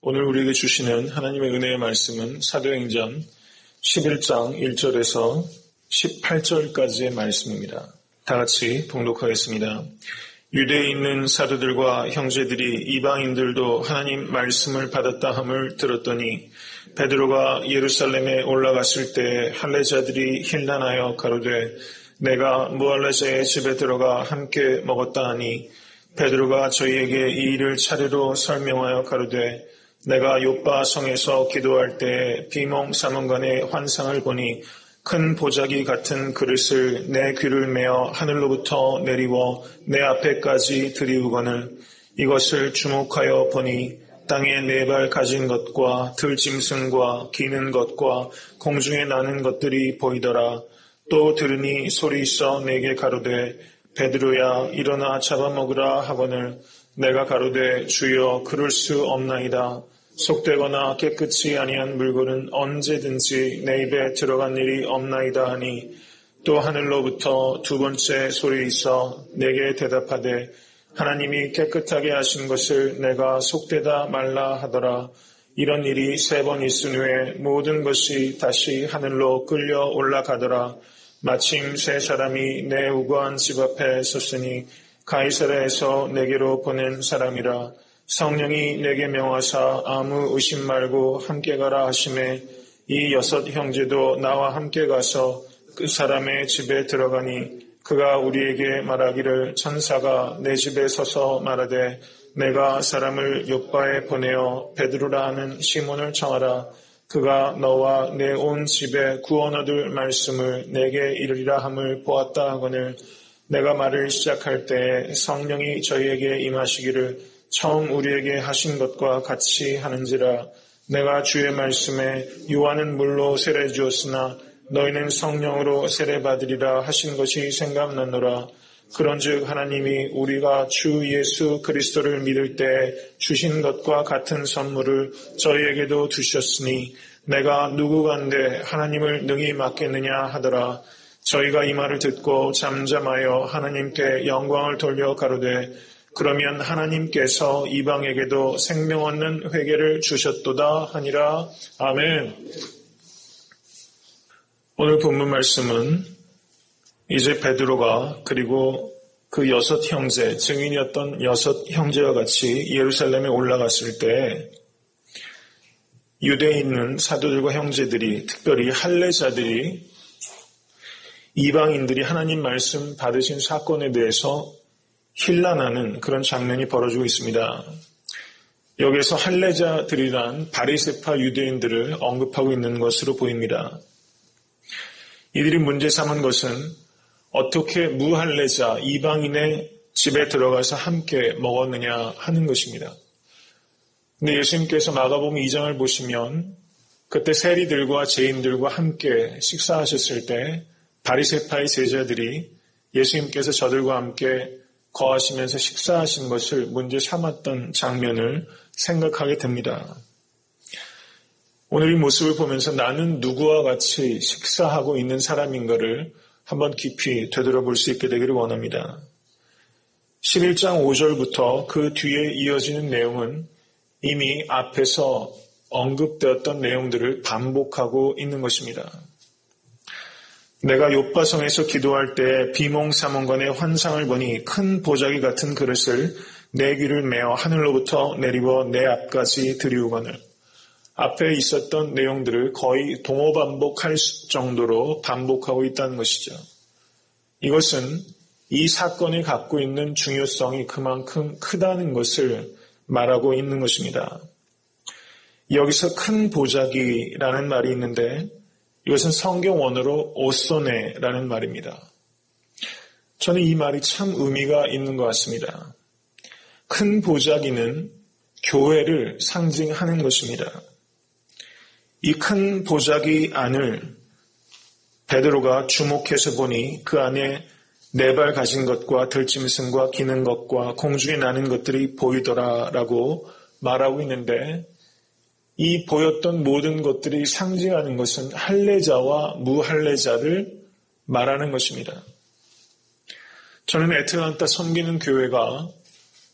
오늘 우리에게 주시는 하나님의 은혜의 말씀은 사도행전 11장 1절에서 18절까지의 말씀입니다. 다 같이 봉독하겠습니다. 유대에 있는 사도들과 형제들이 이방인들도 하나님 말씀을 받았다 함을 들었더니 베드로가 예루살렘에 올라갔을 때 할례자들이 힐난하여 가로되 내가 무할례자의 집에 들어가 함께 먹었다 하니 베드로가 저희에게 이 일을 차례로 설명하여 가로되 내가 욥바 성에서 기도할 때 비몽사몽간의 환상을 보니 큰 보자기 같은 그릇을 내 귀를 메어 하늘로부터 내리워 내 앞에까지 들이우거늘 이것을 주목하여 보니 땅에 네 발 가진 것과 들짐승과 기는 것과 공중에 나는 것들이 보이더라. 또 들으니 소리 있어 내게 가로되 베드로야 일어나 잡아먹으라 하거늘 내가 가로되 주여 그럴 수 없나이다. 속되거나 깨끗이 아니한 물건은 언제든지 내 입에 들어간 일이 없나이다 하니 또 하늘로부터 두 번째 소리 있어 내게 대답하되 하나님이 깨끗하게 하신 것을 내가 속되다 말라 하더라. 이런 일이 세 번 있은 후에 모든 것이 다시 하늘로 끌려 올라가더라. 마침 세 사람이 내 우거한 집 앞에 섰으니 가이사랴에서 내게로 보낸 사람이라. 성령이 내게 명하사 아무 의심 말고 함께 가라 하시매 이 여섯 형제도 나와 함께 가서 그 사람의 집에 들어가니 그가 우리에게 말하기를 천사가 내 집에 서서 말하되 내가 사람을 욥바에 보내어 베드로라 하는 시몬을 청하라. 그가 너와 내 온 집에 구원 얻을 말씀을 내게 이르리라 함을 보았다 하거늘 내가 말을 시작할 때 성령이 저희에게 임하시기를 처음 우리에게 하신 것과 같이 하는지라. 내가 주의 말씀에 요한은 물로 세례 주었으나 너희는 성령으로 세례 받으리라 하신 것이 생각나노라. 그런즉 하나님이 우리가 주 예수 그리스도를 믿을 때 주신 것과 같은 선물을 저희에게도 주셨으니 내가 누구간데 하나님을 능히 맡겠느냐 하더라. 저희가 이 말을 듣고 잠잠하여 하나님께 영광을 돌려 가로되 그러면 하나님께서 이방에게도 생명 얻는 회개를 주셨도다 하니라. 아멘. 오늘 본문 말씀은 이제 베드로가 그리고 그 여섯 형제, 증인이었던 여섯 형제와 같이 예루살렘에 올라갔을 때 유대에 있는 사도들과 형제들이, 특별히 할례자들이 이방인들이 하나님 말씀 받으신 사건에 대해서 힐난하는 그런 장면이 벌어지고 있습니다. 여기에서 할례자들이란 바리새파 유대인들을 언급하고 있는 것으로 보입니다. 이들이 문제 삼은 것은 어떻게 무할례자 이방인의 집에 들어가서 함께 먹었느냐 하는 것입니다. 근데 예수님께서 마가복음 2장을 보시면 그때 세리들과 죄인들과 함께 식사하셨을 때 바리새파의 제자들이 예수님께서 저들과 함께 거하시면서 식사하신 것을 문제 삼았던 장면을 생각하게 됩니다. 오늘 이 모습을 보면서 나는 누구와 같이 식사하고 있는 사람인가를 한번 깊이 되돌아볼 수 있게 되기를 원합니다. 11장 5절부터 그 뒤에 이어지는 내용은 이미 앞에서 언급되었던 내용들을 반복하고 있는 것입니다. 내가 욥바 성에서 기도할 때 비몽사몽간의 환상을 보니 큰 보자기 같은 그릇을 내 귀를 메어 하늘로부터 내리워 내 앞까지 들이우거늘. 앞에 있었던 내용들을 거의 동호반복할 정도로 반복하고 있다는 것이죠. 이것은 이 사건이 갖고 있는 중요성이 그만큼 크다는 것을 말하고 있는 것입니다. 여기서 큰 보자기라는 말이 있는데 이것은 성경 원어로 오소네라는 말입니다. 저는 이 말이 참 의미가 있는 것 같습니다. 큰 보자기는 교회를 상징하는 것입니다. 이 큰 보자기 안을 베드로가 주목해서 보니 그 안에 네 발 가진 것과 들짐승과 기는 것과 공중에 나는 것들이 보이더라라고 말하고 있는데 이 보였던 모든 것들이 상징하는 것은 할례자와 무할례자를 말하는 것입니다. 저는 애틀란타 섬기는 교회가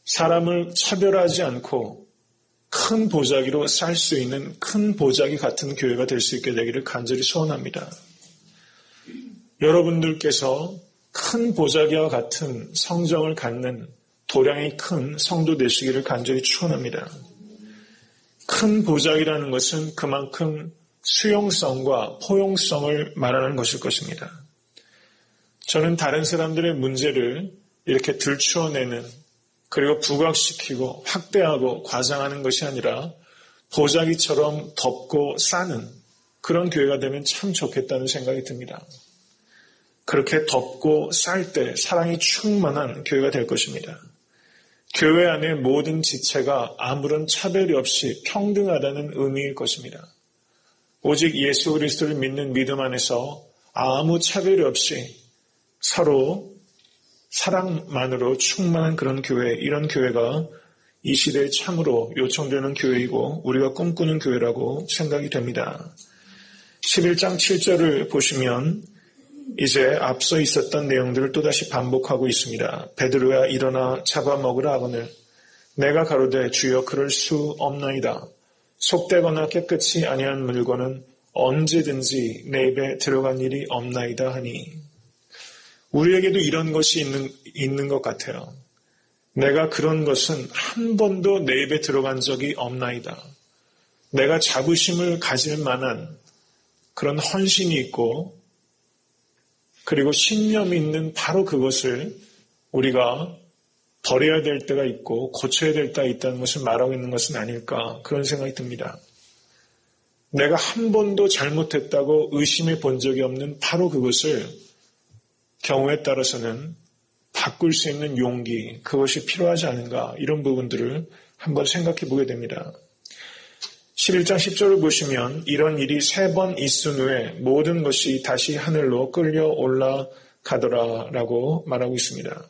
사람을 차별하지 않고 큰 보자기로 쌀 수 있는 큰 보자기 같은 교회가 될 수 있게 되기를 간절히 소원합니다. 여러분들께서 큰 보자기와 같은 성정을 갖는 도량이 큰 성도 되시기를 간절히 축원합니다. 큰 보자기라는 것은 그만큼 수용성과 포용성을 말하는 것일 것입니다. 저는 다른 사람들의 문제를 이렇게 들추어내는 그리고 부각시키고 확대하고 과장하는 것이 아니라 보자기처럼 덮고 싸는 그런 교회가 되면 참 좋겠다는 생각이 듭니다. 그렇게 덮고 쌀 때 사랑이 충만한 교회가 될 것입니다. 교회 안의 모든 지체가 아무런 차별이 없이 평등하다는 의미일 것입니다. 오직 예수 그리스도를 믿는 믿음 안에서 아무 차별이 없이 서로 사랑만으로 충만한 그런 교회, 이런 교회가 이 시대에 참으로 요청되는 교회이고 우리가 꿈꾸는 교회라고 생각이 됩니다. 11장 7절을 보시면 이제 앞서 있었던 내용들을 또다시 반복하고 있습니다. 베드로야 일어나 잡아먹으라 하거늘 내가 가로되 주여 그럴 수 없나이다. 속되거나 깨끗이 아니한 물건은 언제든지 내 입에 들어간 일이 없나이다 하니 우리에게도 이런 것이 있는 것 같아요. 내가 그런 것은 한 번도 내 입에 들어간 적이 없나이다. 내가 자부심을 가질 만한 그런 헌신이 있고 그리고 신념이 있는 바로 그것을 우리가 버려야 될 때가 있고 고쳐야 될 때가 있다는 것을 말하고 있는 것은 아닐까 그런 생각이 듭니다. 내가 한 번도 잘못했다고 의심해 본 적이 없는 바로 그것을 경우에 따라서는 바꿀 수 있는 용기, 그것이 필요하지 않은가 이런 부분들을 한번 생각해 보게 됩니다. 11장 10절을 보시면 이런 일이 3번 있은 후에 모든 것이 다시 하늘로 끌려 올라가더라 라고 말하고 있습니다.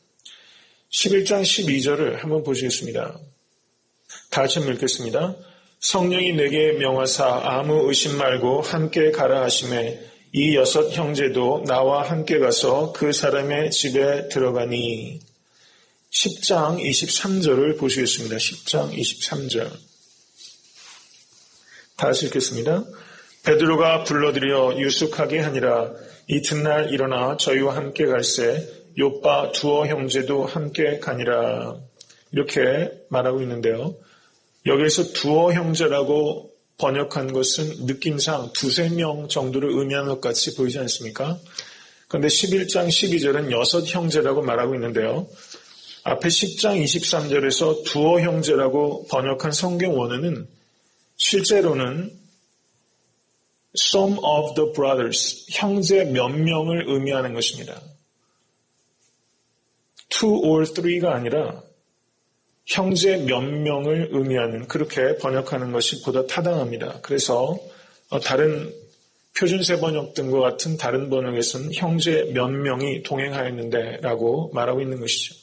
11장 12절을 한번 보시겠습니다. 다 같이 읽겠습니다. 성령이 내게 명하사 아무 의심 말고 함께 가라 하시매 이 6 형제도 나와 함께 가서 그 사람의 집에 들어가니 10장 23절을 보시겠습니다. 10장 23절 다시 읽겠습니다. 베드로가 불러들여 유숙하게 하니라 이튿날 일어나 저희와 함께 갈새 요빠 두어 형제도 함께 가니라 이렇게 말하고 있는데요. 여기에서 두어 형제라고 번역한 것은 느낌상 2-3명 정도를 의미하는 것 같이 보이지 않습니까? 그런데 11장 12절은 6 형제라고 말하고 있는데요. 앞에 10장 23절에서 두어 형제라고 번역한 성경 원어는 실제로는 some of the brothers, 형제 몇 명을 의미하는 것입니다. 2 or 3가 아니라 형제 몇 명을 의미하는 그렇게 번역하는 것이 보다 타당합니다. 그래서 다른 표준세 번역 등과 같은 다른 번역에서는 형제 몇 명이 동행하였는데 라고 말하고 있는 것이죠.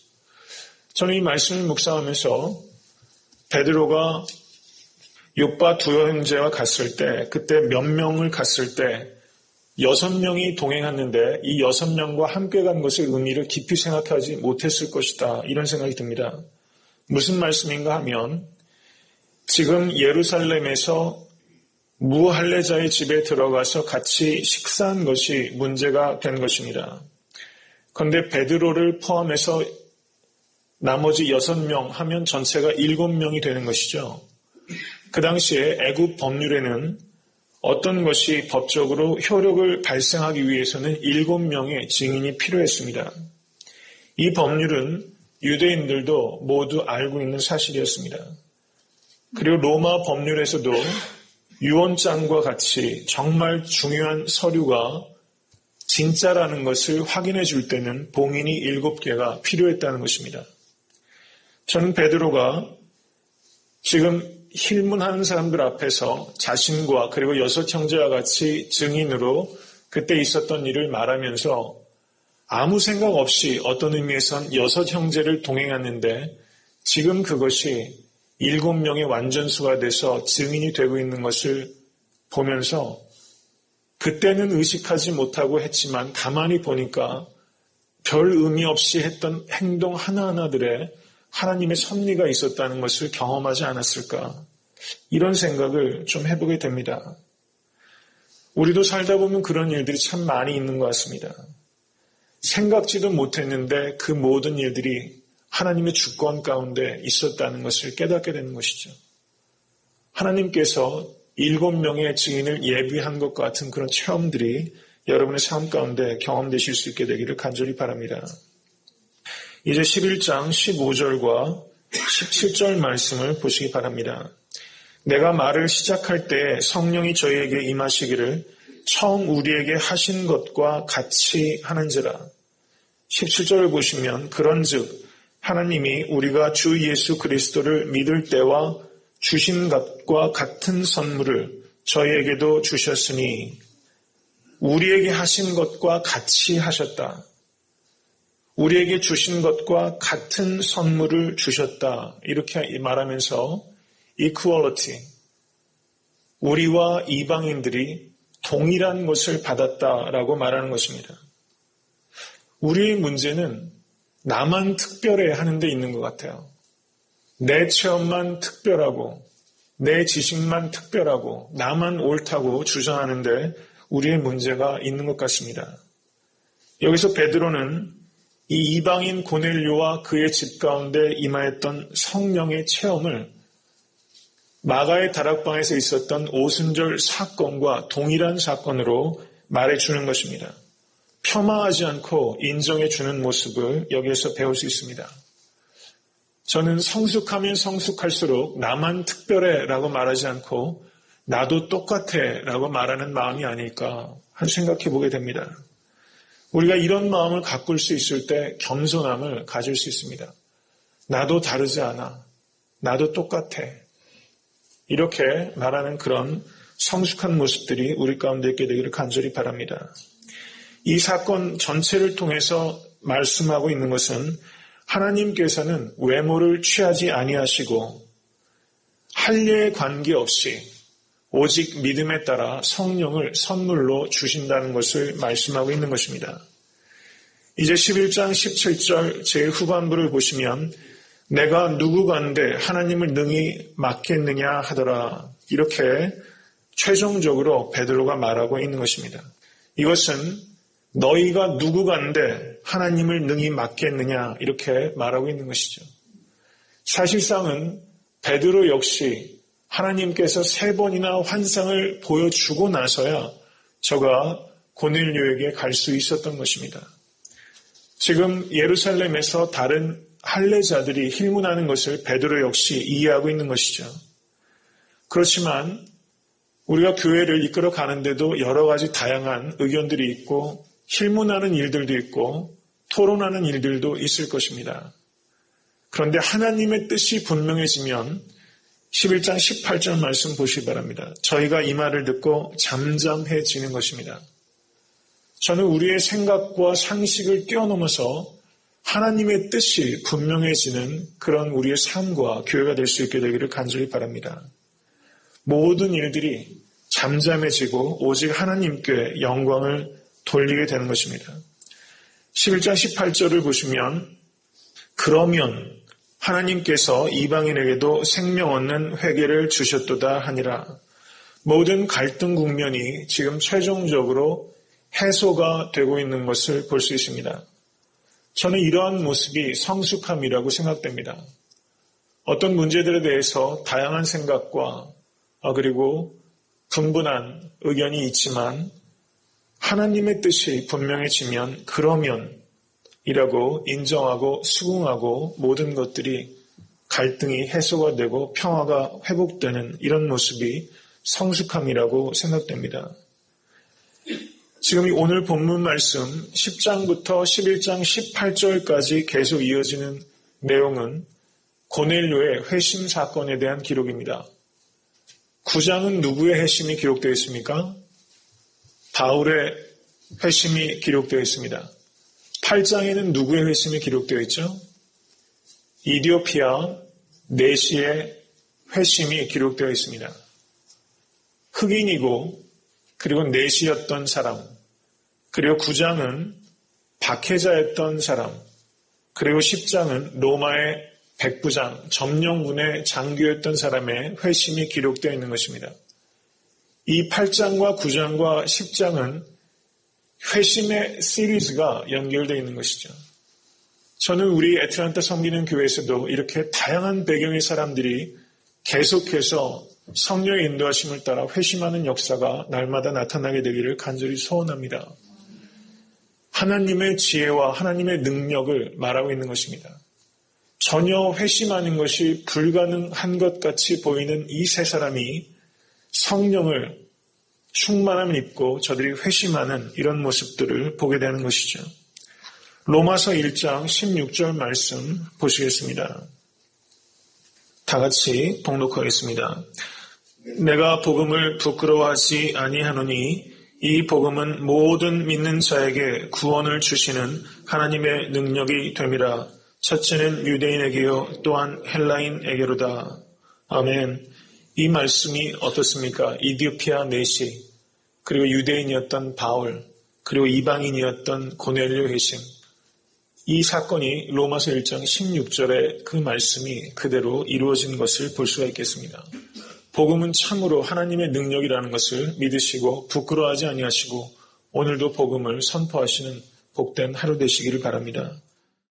저는 이 말씀을 묵상하면서 베드로가 요빠 두어 형제와 갔을 때 그때 몇 명을 갔을 때 6명이 동행했는데 이 6명과 함께 간 것의 의미를 깊이 생각하지 못했을 것이다 이런 생각이 듭니다. 무슨 말씀인가 하면 지금 예루살렘에서 무할례자의 집에 들어가서 같이 식사한 것이 문제가 된 것입니다. 그런데 베드로를 포함해서 나머지 6명 하면 전체가 7명이 되는 것이죠. 그 당시에 애굽 법률에는 어떤 것이 법적으로 효력을 발생하기 위해서는 7명의 증인이 필요했습니다. 이 법률은 유대인들도 모두 알고 있는 사실이었습니다. 그리고 로마 법률에서도 유언장과 같이 정말 중요한 서류가 진짜라는 것을 확인해 줄 때는 봉인이 7개가 필요했다는 것입니다. 저는 베드로가 지금 힐문하는 사람들 앞에서 자신과 그리고 6 형제와 같이 증인으로 그때 있었던 일을 말하면서 아무 생각 없이 어떤 의미에선 6 형제를 동행했는데 지금 그것이 7명의 완전수가 돼서 증인이 되고 있는 것을 보면서 그때는 의식하지 못하고 했지만 가만히 보니까 별 의미 없이 했던 행동 하나하나들에 하나님의 섭리가 있었다는 것을 경험하지 않았을까 이런 생각을 좀 해보게 됩니다. 우리도 살다 보면 그런 일들이 참 많이 있는 것 같습니다. 생각지도 못했는데 그 모든 일들이 하나님의 주권 가운데 있었다는 것을 깨닫게 되는 것이죠. 하나님께서 7명의 증인을 예비한 것 같은 그런 체험들이 여러분의 삶 가운데 경험되실 수 있게 되기를 간절히 바랍니다. 이제 11장 15절과 17절 말씀을 보시기 바랍니다. 내가 말을 시작할 때 성령이 저희에게 임하시기를 처음 우리에게 하신 것과 같이 하는지라. 17절을 보시면 그런즉 하나님이 우리가 주 예수 그리스도를 믿을 때와 주신 것과 같은 선물을 저희에게도 주셨으니 우리에게 하신 것과 같이 하셨다. 우리에게 주신 것과 같은 선물을 주셨다. 이렇게 말하면서 equality, 우리와 이방인들이 동일한 것을 받았다라고 말하는 것입니다. 우리의 문제는 나만 특별해 하는 데 있는 것 같아요. 내 체험만 특별하고 내 지식만 특별하고 나만 옳다고 주장하는데 우리의 문제가 있는 것 같습니다. 여기서 베드로는 이 이방인 고넬료와 그의 집 가운데 임하였던 성령의 체험을 마가의 다락방에서 있었던 오순절 사건과 동일한 사건으로 말해주는 것입니다. 폄하하지 않고 인정해주는 모습을 여기에서 배울 수 있습니다. 저는 성숙하면 성숙할수록 나만 특별해 라고 말하지 않고 나도 똑같아 라고 말하는 마음이 아닐까 생각해 보게 됩니다. 우리가 이런 마음을 가꿀 수 있을 때 겸손함을 가질 수 있습니다. 나도 다르지 않아. 나도 똑같아. 이렇게 말하는 그런 성숙한 모습들이 우리 가운데 있게 되기를 간절히 바랍니다. 이 사건 전체를 통해서 말씀하고 있는 것은 하나님께서는 외모를 취하지 아니하시고 할례에 관계없이 오직 믿음에 따라 성령을 선물로 주신다는 것을 말씀하고 있는 것입니다. 이제 11장 17절 제일 후반부를 보시면 내가 누구간데 하나님을 능히 맡겠느냐 하더라. 이렇게 최종적으로 베드로가 말하고 있는 것입니다. 이것은 너희가 누구간데 하나님을 능히 맡겠느냐 이렇게 말하고 있는 것이죠. 사실상은 베드로 역시 하나님께서 3번이나 환상을 보여주고 나서야 저가 고넬료에게 갈 수 있었던 것입니다. 지금 예루살렘에서 다른 할례자들이 hir문하는 것을 베드로 역시 이해하고 있는 것이죠. 그렇지만 우리가 교회를 이끌어 가는데도 여러 가지 다양한 의견들이 있고 hir문하는 일들도 있고 토론하는 일들도 있을 것입니다. 그런데 하나님의 뜻이 분명해지면 11장 18절 말씀 보시기 바랍니다. 저희가 이 말을 듣고 잠잠해지는 것입니다. 저는 우리의 생각과 상식을 뛰어넘어서 하나님의 뜻이 분명해지는 그런 우리의 삶과 교회가 될 수 있게 되기를 간절히 바랍니다. 모든 일들이 잠잠해지고 오직 하나님께 영광을 돌리게 되는 것입니다. 11장 18절을 보시면 그러면 하나님께서 이방인에게도 생명 얻는 회개를 주셨도다 하니라. 모든 갈등 국면이 지금 최종적으로 해소가 되고 있는 것을 볼 수 있습니다. 저는 이러한 모습이 성숙함이라고 생각됩니다. 어떤 문제들에 대해서 다양한 생각과 그리고 분분한 의견이 있지만 하나님의 뜻이 분명해지면 그러면 이라고 인정하고 수긍하고 모든 것들이 갈등이 해소가 되고 평화가 회복되는 이런 모습이 성숙함이라고 생각됩니다. 지금 이 오늘 본문 말씀 10장부터 11장 18절까지 계속 이어지는 내용은 고넬료의 회심 사건에 대한 기록입니다. 9장은 누구의 회심이 기록되어 있습니까? 바울의 회심이 기록되어 있습니다. 8장에는 누구의 회심이 기록되어 있죠? 이디오피아 네시의 회심이 기록되어 있습니다. 흑인이고 그리고 네시였던 사람, 그리고 9장은 박해자였던 사람, 그리고 10장은 로마의 백부장, 점령군의 장교였던 사람의 회심이 기록되어 있는 것입니다. 이 8장과 9장과 10장은 회심의 시리즈가 연결되어 있는 것이죠. 저는 우리 애틀란타 섬기는 교회에서도 이렇게 다양한 배경의 사람들이 계속해서 성령의 인도하심을 따라 회심하는 역사가 날마다 나타나게 되기를 간절히 소원합니다. 하나님의 지혜와 하나님의 능력을 말하고 있는 것입니다. 전혀 회심하는 것이 불가능한 것 같이 보이는 이 세 사람이 성령을 충만함을 입고 저들이 회심하는 이런 모습들을 보게 되는 것이죠. 로마서 1장 16절 말씀 보시겠습니다. 다 같이 봉독하겠습니다. 내가 복음을 부끄러워하지 아니하노니 이 복음은 모든 믿는 자에게 구원을 주시는 하나님의 능력이 됨이라. 첫째는 유대인에게요 또한 헬라인에게로다. 아멘. 이 말씀이 어떻습니까? 이디오피아 내시, 그리고 유대인이었던 바울, 그리고 이방인이었던 고넬료 회심. 이 사건이 로마서 1장 16절에 그 말씀이 그대로 이루어진 것을 볼 수가 있겠습니다. 복음은 참으로 하나님의 능력이라는 것을 믿으시고 부끄러워하지 아니하시고 오늘도 복음을 선포하시는 복된 하루 되시기를 바랍니다.